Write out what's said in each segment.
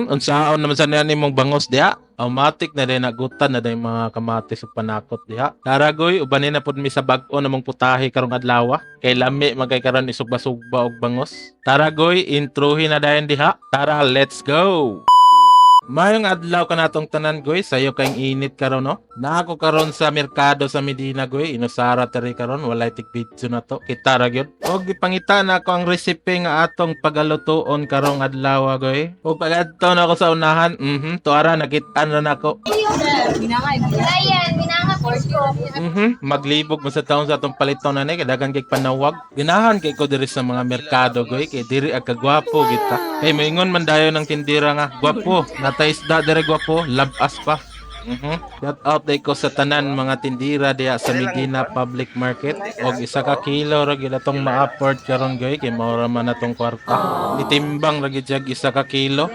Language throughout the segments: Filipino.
Unsaon naman sa nimong bangos diha? Automatic na din nagutan na din mga kamatis ug panakot diha. Daragoy ubanin na pud mi sa bag-o namong putahe karong adlaw. Kay lami magay karon isugba-sugba og bangos. Taragoy introhin na dayon diha. Tara, let's go. Mayong adlaw ka natong tanan goy, sayo kayong init karon no. Naako karon sa merkado sa Medina goy, inusara tari karon walay tig-video na to. Kita ra gyud. Og gipangita na ako ang recipe nga atong pagalutoon karong adlaw goy. Og pagadto na ako sa unahan, tuara nakit-an ra nako. Binanga portion. Maglibog mo sa taon sa atong paliton na ni, kadagan kay panawag. Ginahan kay ko diri sa mga merkado goy, kay diri agka gwapo kita. Kay moingon man dayon ng tindira nga, gwapo, natay isda diri gwapo, labas pa. Shout out day ko sa tanan mga tindira diya sa Medina Public Market. Og isa ka kilo ra gyud atong ma-afford karon goy, kay mao ra man atong kwarta. Itimbang ra gyud jag isa ka kilo.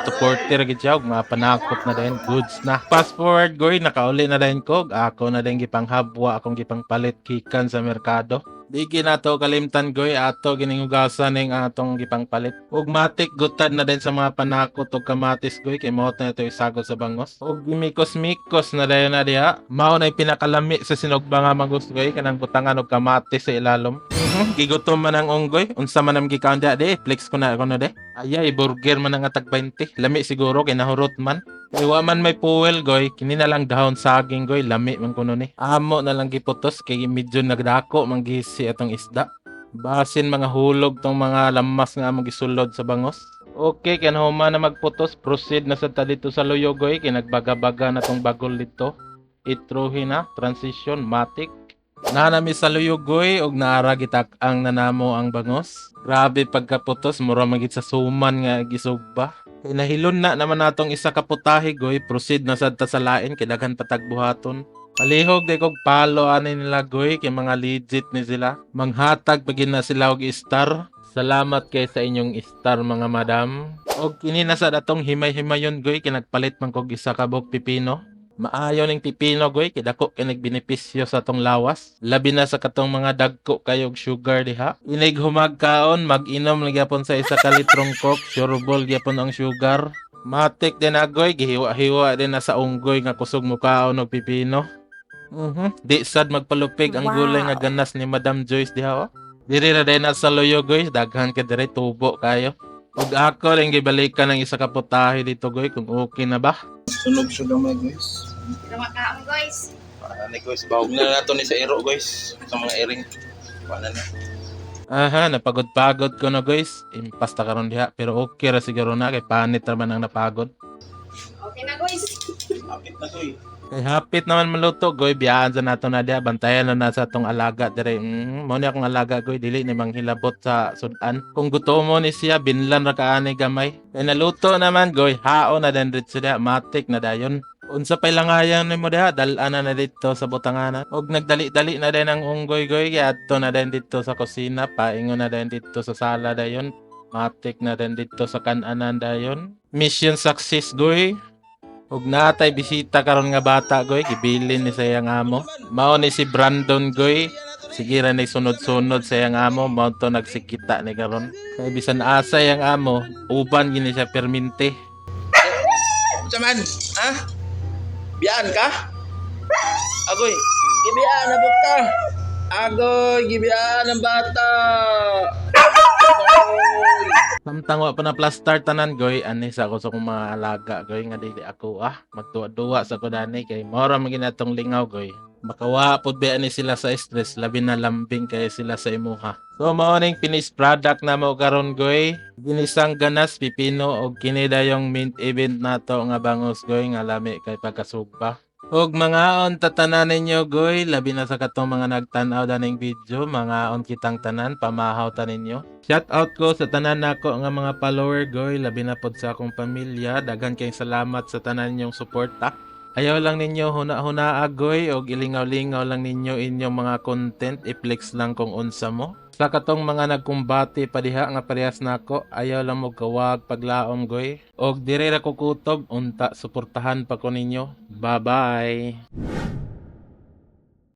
To 40 ra gyud siya, og mapanakot na din, goods na. Fast forward goy, nakauli na din ko, ako na din gipanghabwa akong gipangpalit kikan sa merkado. Di ginato kalimtan goy, ato giningugasan ning atong gipangpalit. Ug matik gutad na din sa mga panakot ug kamatis goy, kay mao na ito isagol sa bangos. Ug mikos-mikos na dayon na diha. Mao na pinakalami sa sinugba nga mangus goy, kanang butangan og kamatis sa ilalom. Gigutom man ang unggoy, unsa man ang gikaon diha de, flex ko na kuno de. Ayay burger man ang atag 20, lami siguro kay nahurot man. Iwa man may puwel goy, kini na lang dahon saging goy, lami man kuno ni. Amo na lang giputos kay medyo nagdako manggisi atong isda. Basin mga hulog tong mga lamas nga among gisulod sa bangos. Okay, kan huma na magputos, proceed na sa ta dito sa luyo goy, kay nagbaga-baga na tong bagol dito. Itruhin na, transition, matic. Nanami sa luyo goy, og naara gitak-ang nanamo ang bangos. Grabe pagkaputos, mura magit sa suman nga gisugba. Kay nahilon na naman natong isa ka putahe goy, proceed na sad ta sa lain kay daghan patagbuhaton. Palihog day kog palo ani nila goy, kay mga legit ni sila. Manghatag pagin na sila og star. Salamat kay sa inyong star mga madam. Og kini na sad atong himay-himayon goy, kay nagpalit man kog isa ka buok pipino. Maayo ning pipino goy, kay dako kay nagbenepisyo sa atong lawas. Labi na sa katong mga dagko kayog sugar diha. Inig humagkaon, mag-inom lang gyapon sa isa ka litrong coke, sureball gyapon ang sugar. Matik din agoy, gihiwa-hiwa din na sa unggoy nga kusog mukaon og pipino. Di sad magpalupig ang gulay nga ganas ni Madam Joyce diha oh. Diri na din na sa loyo goy, daghan ka diri tubo kayo. Ug ako ring gibalikan ng isa ka putahe dito goy, kung okay na ba? Sunog siya gamay guys. Makaon guys. Ni guys, bahog na nato ni sa ero guys. Sa mga ering. Paano na? Aha, napagod-pagod ko na guys. Impasta karon diha, pero okay ra siguro na kay panit ra man ang napagod. Okay na guys. Kapit na guys. Kay hapit naman maluto goy, biyaan sa nato na diha, bantayan na sa atong alaga dire. Mao ni akong alaga goy, dili ni manghilabot sa sudan. Kung gutom mo ni siya, binlan ra kaani gamay. Kay naluto naman goy, haon na din dito diha, matik na dayon. Unsa pay langayan nimo diha, dal-an na dito sa butanganan. Og nagdali-dali na din ang unggoy goy, kay adto na din dito sa kusina, paingon na din dito sa sala dayon. Matik na din dito sa kananan dayon. Mission success goy. Ug natay bisita karon nga bata goy, gibilin ni sa iyang amo. Mao ni si Brandon goy. Sige ra ni sunod-sunod sa iyang amo, mao to nagsikita ni karon. Kay bisan asa iyang amo, uban gini siya perminte. Unsa man? Ha? Biyaan ka? Agoy, gibiyaan na ka. Agoy, gibiyaan ang bata. Samtang wa pa na plaster tanan goy, anis ako sa akong mga alaga goy nga dili ako magduwa-duwa sa kudani kay mao ra man ginatong lingaw goy. Makawa pod ba ani sila sa stress, labi na lambing kay sila sa imuha. So mao ning finished product na mo karon goy. Ginisang ganas, pipino og kini dayong mint event nato nga bangos goy nga lami kay pagkasugba. Og mangaon tatanan ninyo goy, labi na sa katong mga nagtan-aw daning video, mangaon kitang tanan, pamahaw ta ninyo. Shout out ko sa tanan nako nga mga follower goy, labi na pod sa akong pamilya, daghan kayong salamat sa tanan ninyong suporta. Ayaw lang ninyo huna-huna agoy og ilingaw-lingaw lang ninyo inyong mga content, i-flex lang kung unsa mo. Sa katong mga nagkumbati pa diha nga parehas nako, ayaw lang mo kawag paglaom goy. Og dire ra ko kutob, unta suportahan pa ko ninyo. Bye-bye.